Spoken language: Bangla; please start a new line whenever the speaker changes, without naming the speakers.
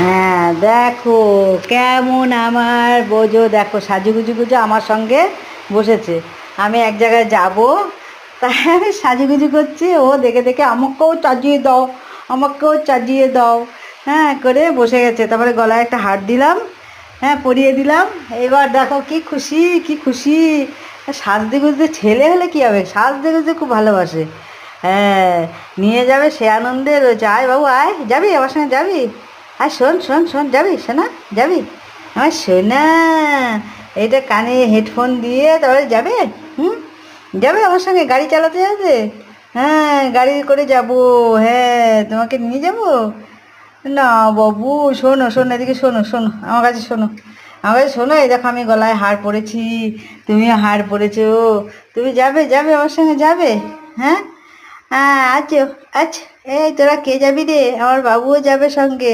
হ্যাঁ দেখো কেমন আমার বোঝো, দেখো সাজুগুজু গুজু আমার সঙ্গে বসেছে। আমি এক জায়গায় যাব, তাই আমি সাজুগুজু করছি, ও দেখে দেখে আমাকেও চাজিয়ে দাও, আমাকেও চাজিয়ে দাও, হ্যাঁ করে বসে গেছে। তারপরে গলায় একটা হার দিলাম, হ্যাঁ পরিয়ে দিলাম। এবার দেখো কি খুশি, কি খুশি। সাজতে গুজতে ছেলে হলে কী হবে, সাজতে গুজতে খুব ভালোবাসে। হ্যাঁ, নিয়ে যাবে সে আনন্দে রয়েছে। আয় বাবু আয়, যাবি আমার সঙ্গে যাবি? আর শোন শোন শোন, যাবি শোনা, যাবি আমার সোনা? এটা কানে হেডফোন দিয়ে তারপরে যাবে। হুম, যাবে আমার সঙ্গে গাড়ি চালাতে যাবে? হ্যাঁ গাড়ি করে যাব। হ্যাঁ তোমাকে নিয়ে যাব। না বাবু, শোনো শোনো, এদিকে শোনো শোনো, আমার কাছে শোনো, আমার কাছে শোনো। এই দেখো আমি গলায় হার পরেছি, তুমিও হার পরেছো। তুমি যাবে, যাবে আমার সঙ্গে যাবে? হ্যাঁ হ্যাঁ আচ্ছা আচ্ছা। এই তোরা কে যাবি রে? আমার বাবুও যাবে সঙ্গে।